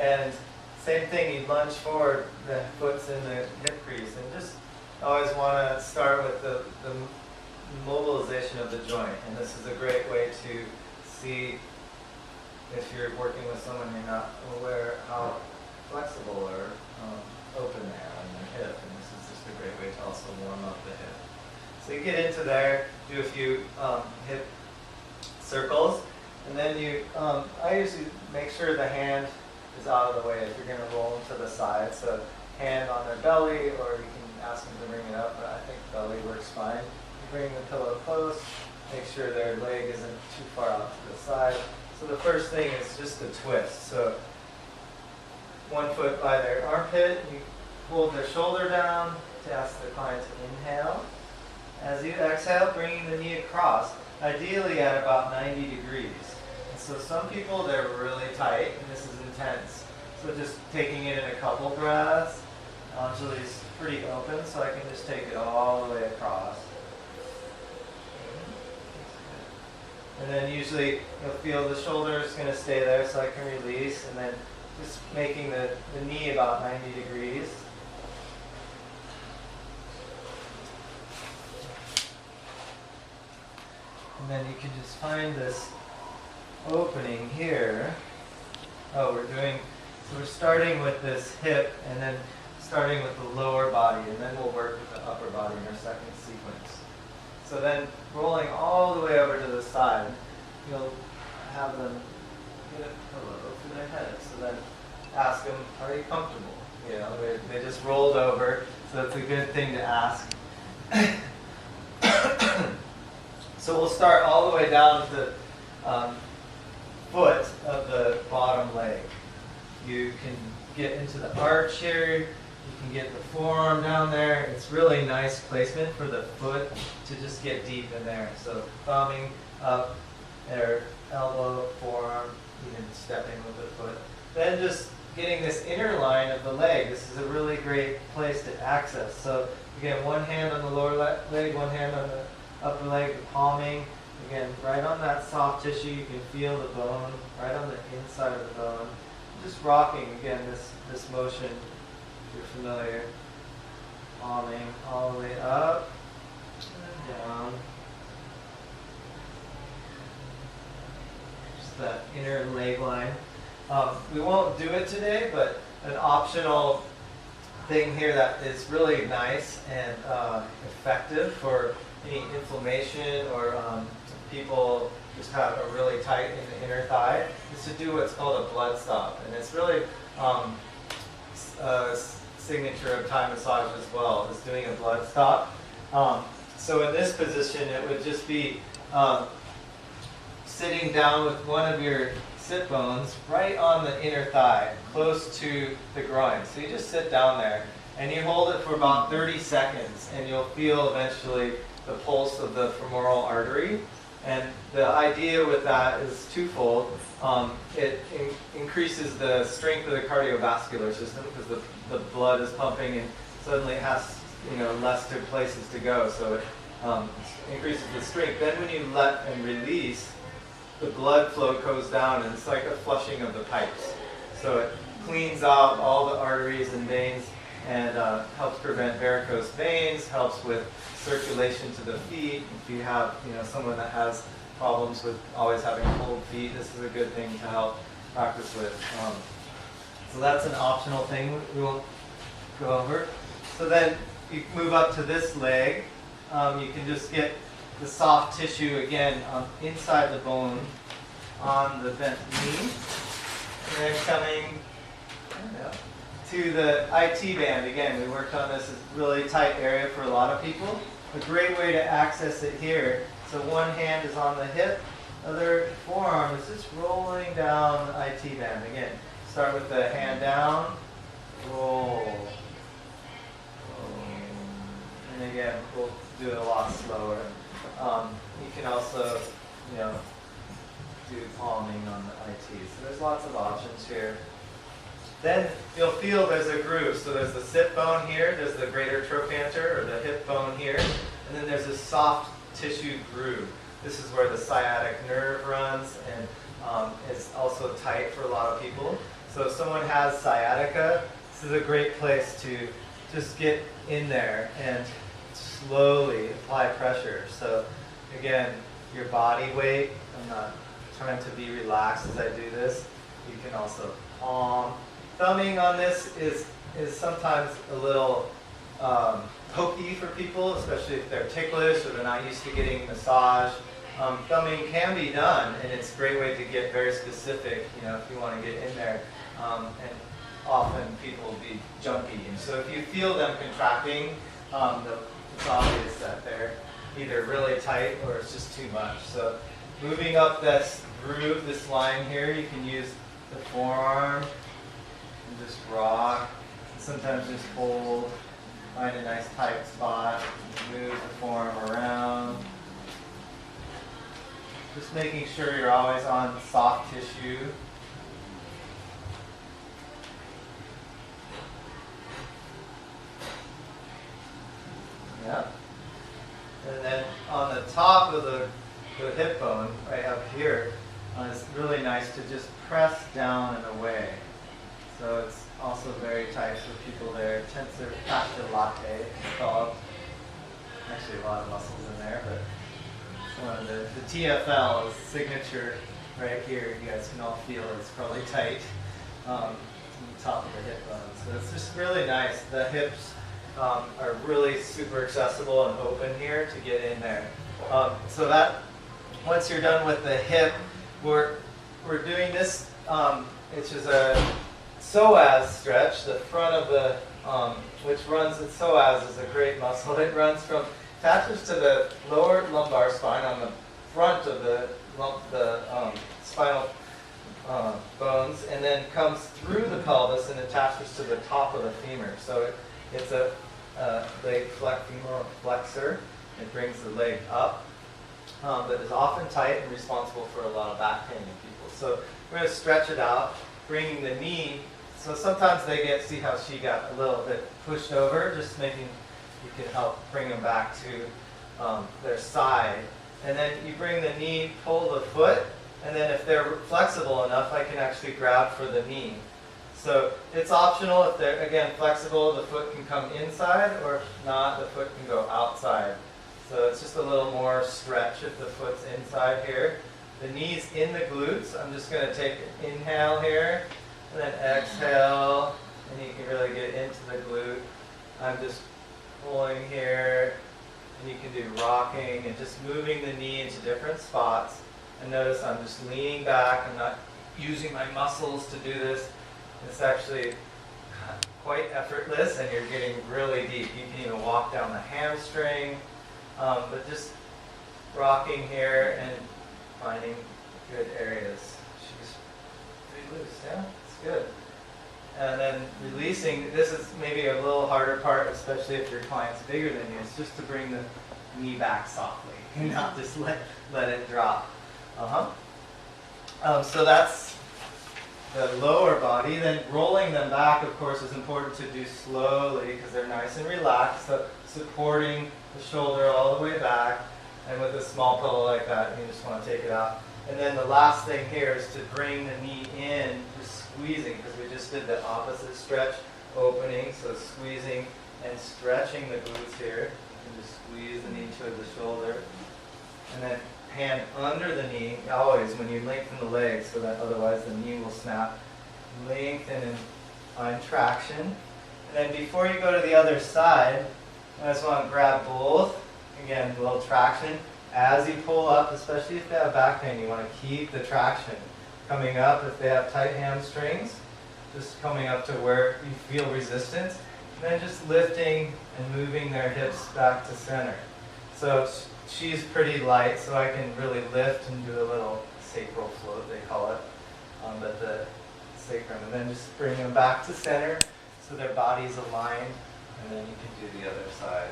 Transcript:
And same thing, you lunge forward, the foot's in the hip crease, and just always want to start with the mobilization of the joint. And this is a great way to see if you're working with someone you're not aware how flexible or open they are in their hip. And this is just a great way to also warm up the hip. So you get into there, do a few hip circles, and then you, I usually make sure the hand is out of the way if you're going to roll them to the side. So hand on their belly, or you can ask them to bring it up, but I think belly works fine. You bring the pillow close, make sure their leg isn't too far out to the side. So the first thing is just a twist. So one foot by their armpit, you hold their shoulder down to ask the client to inhale. As you exhale, bringing the knee across, ideally at about 90 degrees. And so some people, they're really tight, and this is intense. So just taking it in a couple breaths. Anjali's pretty open, so I can just take it all the way across. And then usually you'll feel the shoulder is going to stay there, so I can release, and then just making the knee about 90 degrees. And then you can just find this opening here. Oh, we're starting with this hip, and then starting with the lower body, and then we'll work with the upper body in our second sequence. So then rolling all the way over to the side, you'll have them get a pillow for their head. So then ask them, are you comfortable? You know, they just rolled over, so it's a good thing to ask. So we'll start all the way down to the foot of the bottom leg. You can get into the arch here. You can get the forearm down there. It's really nice placement for the foot to just get deep in there. So thumbing up, their elbow, forearm, even stepping with the foot. Then just getting this inner line of the leg. This is a really great place to access. So again, one hand on the lower leg, one hand on the upper leg, palming. Again, right on that soft tissue, you can feel the bone, right on the inside of the bone. Just rocking, again, this motion, if you're familiar. Palming all the way up and down. Just that inner leg line. We won't do it today, but an optional thing here that is really nice and effective for any inflammation or people just have a really tight in the inner thigh is to do what's called a blood stop. And it's really a signature of Thai massage as well, is doing a blood stop. So in this position, it would just be sitting down with one of your sit bones right on the inner thigh, close to the groin. So you just sit down there, and you hold it for about 30 seconds, and you'll feel eventually the pulse of the femoral artery. And the idea with that is twofold. It increases the strength of the cardiovascular system because the blood is pumping and suddenly it has less places to go. So it increases the strength. Then when you let and release, the blood flow goes down, and it's like a flushing of the pipes. So it cleans out all the arteries and veins and helps prevent varicose veins, helps with circulation to the feet. If you have someone that has problems with always having cold feet, this is a good thing to help practice with. So that's an optional thing we won't go over. So then you move up to this leg. You can just get the soft tissue again inside the bone on the bent knee. And then coming to the IT band. Again, we worked on this. It's a really tight area for a lot of people. A great way to access it here. So one hand is on the hip, other forearm is just rolling down the IT band. Again, start with the hand down, roll. And again, we'll do it a lot slower. You can also, do palming on the IT. So there's lots of options here. Then you'll feel there's a groove. So there's the sit bone here, there's the greater trochanter or the hip bone here, and then there's a soft tissue groove. This is where the sciatic nerve runs, and it's also tight for a lot of people. So if someone has sciatica, this is a great place to just get in there and slowly apply pressure. So again, your body weight, I'm not trying to be relaxed as I do this. You can also palm. Thumbing on this is sometimes a little pokey for people, especially if they're ticklish or they're not used to getting massage. Thumbing can be done, and it's a great way to get very specific, you know, if you want to get in there. And often people will be jumpy. And so if you feel them contracting, it's obvious that they're either really tight or it's just too much. So moving up this groove, this line here, you can use the forearm and just rock. And sometimes just hold, find a nice tight spot, move the forearm around. Just making sure you're always on soft tissue. Yeah. And then on the top of the hip bone, right up here, it's really nice to just press down and away. So it's also very tight for people there. Tensor fascia latae, it's called. Actually, a lot of muscles in there, but the TFL is signature right here. You guys can all feel it's probably tight on the top of the hip bone. So it's just really nice. The hips are really super accessible and open here to get in there. So that once you're done with the hip, we're doing this, which is a psoas stretch. The front of the, which runs, the psoas is a great muscle. It runs from, attaches to the lower lumbar spine on the front of the spinal bones, and then comes through the pelvis and attaches to the top of the femur. So it's a leg femoral flexor. It brings the leg up, but is often tight and responsible for a lot of back pain in people. So we're going to stretch it out, bringing the knee. So sometimes they get, see how she got a little bit pushed over, just making, you can help bring them back to their side. And then you bring the knee, pull the foot, and then if they're flexible enough, I can actually grab for the knee. So it's optional. If they're, again, flexible, the foot can come inside, or if not, the foot can go outside. So it's just a little more stretch if the foot's inside here. The knee's in the glutes. I'm just going to take an inhale here, and then exhale, and you can really get into the glute. I'm just pulling here, and you can do rocking and just moving the knee into different spots. And notice I'm just leaning back. I'm not using my muscles to do this. It's actually quite effortless, and you're getting really deep. You can even walk down the hamstring, but just rocking here and finding good areas. She's pretty loose, yeah? It's good. And then releasing, this is maybe a little harder part, especially if your client's bigger than you. It's just to bring the knee back softly and not just let it drop. So that's the lower body. Then rolling them back, of course, is important to do slowly because they're nice and relaxed. So supporting the shoulder all the way back. And with a small pillow like that, you just want to take it out. And then the last thing here is to bring the knee in, just squeezing, because we just did the opposite stretch, opening, so squeezing and stretching the glutes here. And just squeeze the knee toward the shoulder. And then hand under the knee, always when you lengthen the legs, so that otherwise the knee will snap. Lengthen and find traction. And then before you go to the other side, I just want to grab both. Again, a little traction. As you pull up, especially if they have back pain, you want to keep the traction. Coming up, if they have tight hamstrings, just coming up to where you feel resistance. And then just lifting and moving their hips back to center. So she's pretty light, so I can really lift and do a little sacral float, they call it, at the sacrum. And then just bring them back to center so their body's aligned, and then you can do the other side.